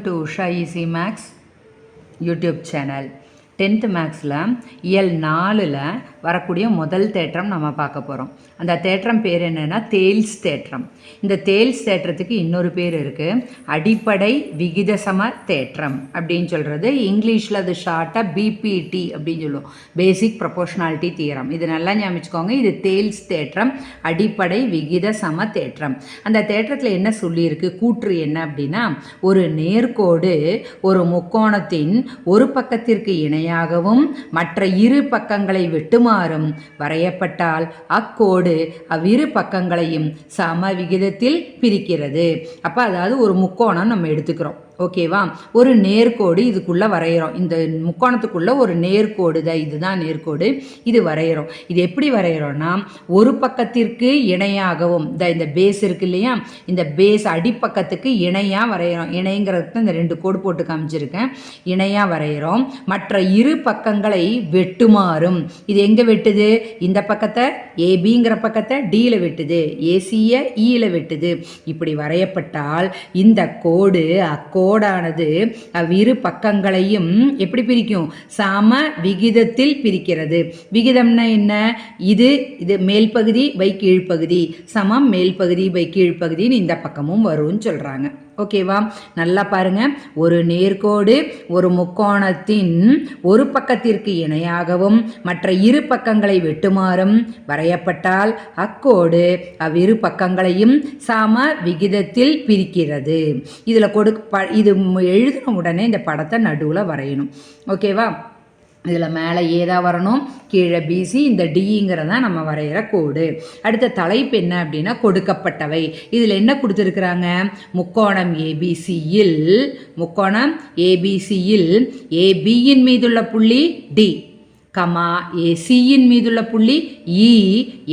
to Usha Easy Maths YouTube channel. 10th மேக்ஸில் இயல் 4ல் வரக்கூடிய முதல் தேற்றம் நம்ம பார்க்க போகிறோம். அந்த தேற்றம் பேர் என்னென்னா தேல்ஸ் தேற்றம். இந்த தேல்ஸ் தேற்றத்துக்கு இன்னொரு பேர் இருக்குது, அடிப்படை விகிதசம தேற்றம் அப்படின்னு சொல்கிறது. இங்கிலீஷில் அது ஷார்ட்டாக பிபிடி அப்படின்னு சொல்லுவோம், பேசிக் ப்ரொபோர்ஷனாலிட்டி தியரம். இது நல்லா ஞாபகிச்சுக்கோங்க, இது தேல்ஸ் தேற்றம், அடிப்படை விகிதசம தேற்றம். அந்த தேற்றத்தில் என்ன சொல்லியிருக்கு, கூற்று என்ன அப்படின்னா, ஒரு நேர்கோடு ஒரு முக்கோணத்தின் ஒரு பக்கத்திற்கு இணையாகவும் மற்ற இரு பக்கங்களை வெட்டுமாறும் வரையப்பட்டால் அக்கோடு அவ்விரு பக்கங்களையும் சம விகிதத்தில் பிரிக்கிறது. அப்போ அதாவது ஒரு முக்கோணம் நம்ம எடுத்துக்கிறோம், ஓகேவா? ஒரு நேர்கோடு இதுக்குள்ளே வரைகிறோம், இந்த முக்கோணத்துக்குள்ளே ஒரு நேர்கோடு தான், இதுதான் நேர்கோடு, இது வரைகிறோம். இது எப்படி வரைகிறோன்னா, ஒரு பக்கத்திற்கு இணையாகவும், இந்த பேஸ் இருக்கு இல்லையா, இந்த பேஸ் அடிப்பக்கத்துக்கு இணையாக வரைகிறோம். இணைங்கிறதுக்கு இந்த 2 கோடு போட்டு காமிச்சிருக்கேன், இணையாக வரைகிறோம். மற்ற இரு பக்கங்களை வெட்டுமாறும், இது எங்கே வெட்டுது, இந்த பக்கத்தை ஏபிங்கிற பக்கத்தை டியில் வெட்டுது, ஏசியை ஈயில் வெட்டுது. இப்படி வரையப்பட்டால் இந்த கோடு கோடானது அவ்விரு பக்கங்களையும் எப்படி பிரிக்கும், சம விகிதத்தில் பிரிக்கிறது. விகிதம்னா என்ன, இது மேல் பகுதி பை கீழ்ப்பகுதி சமம், மேல் பகுதி பை கீழ்ப்பகுதின்னு இந்த பக்கமும் வரும்னு சொல்கிறாங்க. ஓகேவா? நல்லா பாருங்க, ஒரு நேர்கோடு ஒரு முக்கோணத்தின் ஒரு பக்கத்திற்கு இணையாகவும் மற்ற இரு பக்கங்களை வெட்டுமாறும் வரையப்பட்டால் அக்கோடு அவ்விரு பக்கங்களையும் சம விகிதத்தில் பிரிக்கிறது. இதில் இது எழுதின உடனே இந்த படத்தை நடுவில் வரையணும், ஓகேவா? இதில் மேலே ஏதா வரணும், கீழே பிசி, இந்த டிங்கிறதா நம்ம வரைகிற கோடு. அடுத்த தலைப்பு என்ன அப்படின்னா கொடுக்கப்பட்டவை. இதில் என்ன கொடுத்துருக்குறாங்க, முக்கோணம் ஏபிசியில் ஏபியின் மீதுள்ள புள்ளி டி கமா ஏசியின் மீதுள்ள புள்ளி இ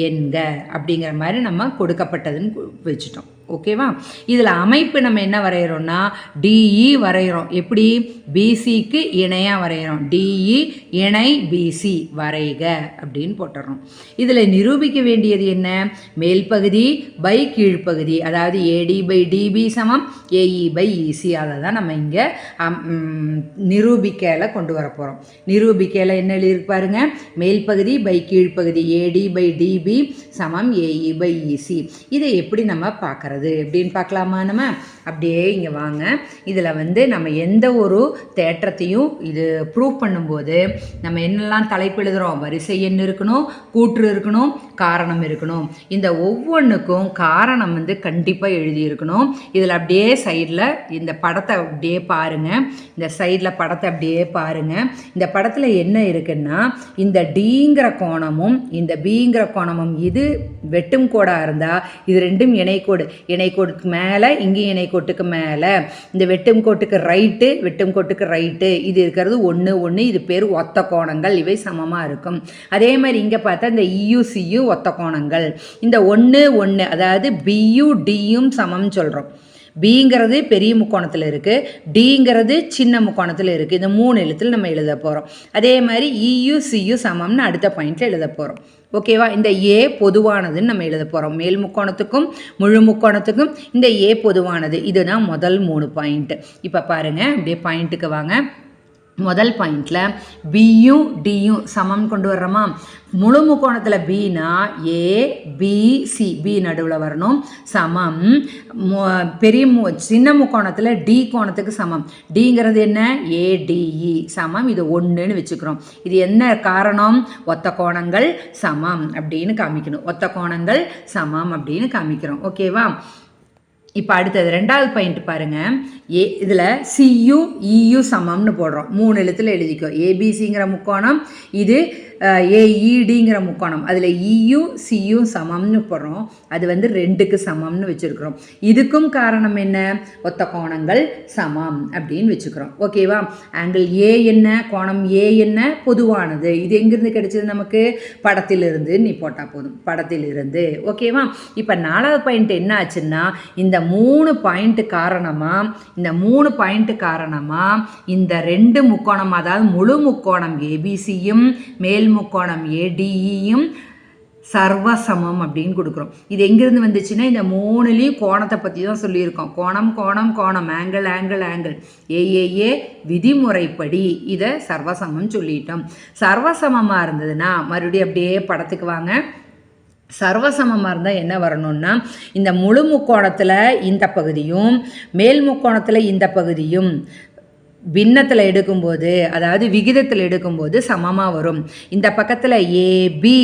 என்க அப்படிங்கிற மாதிரி நம்ம கொடுக்கப்பட்டதுன்னு வச்சுட்டோம், ஓகேவா? இதில் அமைப்பு நம்ம என்ன வரைகிறோம்னா டிஇ வரைகிறோம். எப்படி, பிசிக்கு இணையாக வரைகிறோம், டிஇ இணை பிசி வரைக அப்படின்னு போட்டுறோம். இதில் நிரூபிக்க வேண்டியது என்ன, மேல் பகுதி பை கீழ்ப்பகுதி, அதாவது ஏடி பை டிபி சமம் ஏஇ பை இசி. அதை தான் நம்ம இங்கே நிரூபிக்கையில் கொண்டு வர போகிறோம். நிரூபிக்கையில் என்ன எழுதியிருப்பாருங்க, மேல் பகுதி பை கீழ்ப்பகுதி ஏடி பை டிபி சமம் ஏஇ பை இசி. இதை எப்படி நம்ம பார்க்குறது எப்படின்னு பார்க்கலாமா? நம்ம அப்படியே இங்கே வாங்க. இதில் நம்ம எந்த ஒரு தேற்றத்தையும் இது ப்ரூவ் பண்ணும்போது நம்ம என்னெல்லாம் தலைப்பு எழுதுகிறோம், வரிசை எண் இருக்கணும், கூற்று இருக்கணும், காரணம் இருக்கணும். இந்த ஒவ்வொன்றுக்கும் காரணம் கண்டிப்பாக எழுதியிருக்கணும். இதில் அப்படியே சைடில் இந்த படத்தை அப்படியே பாருங்கள், இந்த சைடில் படத்தை அப்படியே பாருங்கள். இந்த படத்தில் என்ன இருக்குன்னா, இந்த டிங்கிற கோணமும் இந்த பிங்கிற கோணமும் இது வெட்டும் கோடாக இருந்தால் இது ரெண்டும் இணைக்கோடு, இணைக்கோட்டுக்கு மேலே இங்கேயும் இணைக்கோட்டுக்கு மேலே, இந்த வெட்டும் கோட்டுக்கு ரைட்டு வெட்டும் கோட்டுக்கு ரைட்டு இது இருக்கிறது 1 1, இது பேர் ஒத்த கோணங்கள், இவை சமமாக இருக்கும். அதே மாதிரி இங்கே பார்த்தா இந்த இயூசியும் ஒத்த கோணங்கள். இந்த 1 1 அதாவது பியு டியும் சமம்னு சொல்கிறோம். பிங்கிறது பெரிய முக்கோணத்தில் இருக்குது, டிங்கிறது சின்ன முக்கோணத்தில் இருக்குது. இந்த 3 எழுத்தில் நம்ம எழுத போகிறோம். அதே மாதிரி இயு சியு சமம்னு அடுத்த பாயிண்டில் எழுத போகிறோம், ஓகேவா? இந்த ஏ பொதுவானதுன்னு நம்ம எழுத போகிறோம். மேல் முக்கோணத்துக்கும் முழு முக்கோணத்துக்கும் இந்த ஏ பொதுவானது. இதுதான் முதல் 3 பாயிண்ட். இப்போ பாருங்கள், அப்படியே பாயிண்ட்டுக்கு வாங்க. முதல் பாயிண்டில் பியும் டியும் சமம் கொண்டு வர்றோமா, முழு முக்கோணத்தில் பினா ஏபிசி, பி நடுவில் வரணும், சமம். சின்ன முக்கோணத்தில் டி கோணத்துக்கு சமம், டிங்கிறது என்ன, ஏடிஇ சமம். இது 1ன்னு வச்சுக்கிறோம். இது என்ன காரணம், ஒத்த கோணங்கள் சமம் அப்படின்னு காமிக்கணும், ஒத்த கோணங்கள் சமம் அப்படின்னு காமிக்கிறோம், ஓகேவா? இப்போ அடுத்தது 2வது பாயிண்ட் பாருங்கள். இதில் சியு இயு சமம்னு போடுறோம், 3 எழுத்தில் எழுதிக்கோ. ஏபிசிங்கிற முக்கோணம், இது ஏஇடிங்கிற முக்கோணம், அதில் இயு சியு சமம்னு போடுறோம். அது 2க்கு சமம்னு வச்சுருக்கிறோம். இதுக்கும் காரணம் என்ன, ஒத்த கோணங்கள் சமம் அப்படின்னு வச்சுக்கிறோம், ஓகேவா? ஆங்கிள் ஏ என்ன, கோணம் ஏ என்ன, பொதுவானது. இது எங்கேருந்து கிடைச்சது நமக்கு, படத்திலிருந்து நீ போட்டால் போதும், படத்திலிருந்து, ஓகேவா? இப்போ 4வது பாயிண்ட் என்ன ஆச்சுன்னா, இந்த 3 பாயிண்ட் காரணமாக இந்த 2 முக்கோணம், அதாவது முழு முக்கோணம் ஏபிசியும் மேல் முக்கோணம் ஏடிஇயும் சர்வசமம் அப்படின்னு கொடுக்குறோம். இது எங்கேருந்து வந்துச்சுன்னா இந்த 3லேயும் கோணத்தை பற்றி தான் சொல்லியிருக்கோம். கோணம் கோணம் கோணம், ஆங்கிள் ஆங்கிள் ஆங்கிள், ஏ விதிமுறைப்படி இதை சர்வசமம் சொல்லிட்டோம். சர்வசமமாக இருந்ததுன்னா மறுபடியும் அப்படியே படத்துக்கு வாங்க. சர்வசமமாக இருந்தால் என்ன வரணும்னா இந்த முழு முக்கோணத்தில் இந்த பகுதியும் மேல் முக்கோணத்தில் இந்த பகுதியும் பின்னத்தில் எடுக்கும்போது, அதாவது விகிதத்தில் எடுக்கும்போது சமமாக வரும். இந்த பக்கத்தில் ஏபி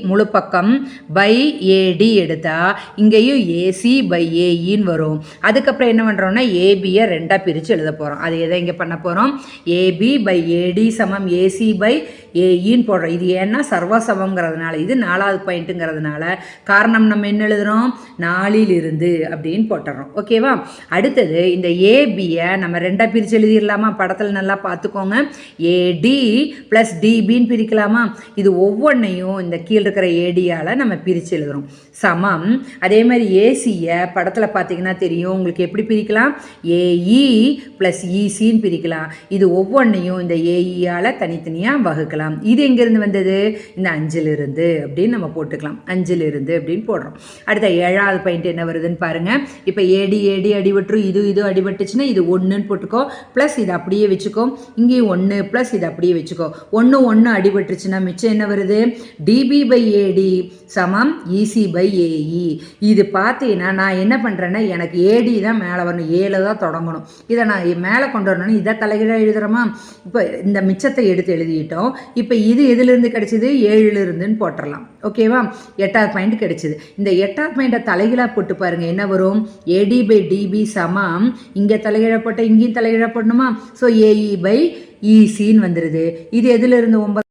முழு பக்கம் பை ஏடி எடுத்தால் இங்கேயும் ஏசி பை ஏஇன்னு வரும். அதுக்கப்புறம் என்ன பண்ணுறோம்னா ஏபியை 2ஆக பிரித்து எழுத போகிறோம். அது எதை இங்கே பண்ண போகிறோம், ஏபி பை ஏடி சமம் ஏசி பை ஏஇன்னு போடுறோம். இது ஏன்னா சர்வசமங்கிறதுனால, இது 4வது பாயிண்ட்டுங்கிறதுனால காரணம் நம்ம என்ன எழுதுகிறோம், 4லிருந்து அப்படின்னு போட்டுறோம். ஓகேவா? அடுத்தது இந்த ஏபியை நம்ம 2ஆக பிரித்து எழுதிடலாம். படத்தில் நல்லா பார்த்துக்கோங்க. ஏடி பிளஸ் டிபின்னு பிரிக்கலாமா? இது ஒவ்வொன்றையும் இந்த கீழ் இருக்கிற ஏடியால் நம்ம பிரித்து எழுதுகிறோம். சமம். அதே மாதிரி ஏசியை படத்தில் பார்த்தீங்கன்னா தெரியும் உங்களுக்கு எப்படி பிரிக்கலாம், ஏஇ பிளஸ் இசின்னு பிரிக்கலாம். இது ஒவ்வொன்றையும் இந்த ஏஇயால் தனித்தனியாக வகுக்கலாம். இது எங்கேருந்து வந்தது, இந்த 5லிருந்து அப்படின்னு நம்ம போட்டுக்கலாம். 5லிருந்து அப்படின்னு போடுறோம். அடுத்த 7வது பாயிண்ட் என்ன வருதுன்னு பாருங்கள். இப்போ ஏடி அடிபட்டுரும், இது அடிபட்டுச்சுன்னா இது 1ன்னு போட்டுக்கோ, ப்ளஸ் இது அப்படியே வச்சுக்கோ, இங்கேயும் 1 ப்ளஸ் இது அப்படியே வச்சுக்கோ. 1 அடிபட்டுருச்சுன்னா மிச்சம் என்ன வருது, டிபி பை ஏடி சமம் இசி பை ஏஇ. இது பார்த்தீங்கன்னா நான் என்ன பண்ணுறேன்னா எனக்கு ஏடி தான் மேலே வரணும், ஏல தான் தொடங்கணும். இதை நான் மேலே கொண்டு வரணும்னு இதை தலைகீழாக எழுதுகிறோமா. இப்போ இந்த மிச்சத்தை எடுத்து எழுதிட்டோம். இப்போ இது எதுலேருந்து கிடைச்சிது, 7லிருந்துன்னு போட்டுடலாம். ஓகேவா? 8வது பாயிண்ட் கிடைச்சிது. இந்த 8வது பாயிண்ட்டை தலைகீழாக போட்டு பாருங்கள் என்ன வரும், ஏடி பை டிபி சமம், இங்கே தலைகீழாக போட்டால் இங்கேயும் தலைகீழாக போடணுமா, ஸோ ஏஇ பை இசின்னு வந்துடுது. இது எதுலேருந்து 9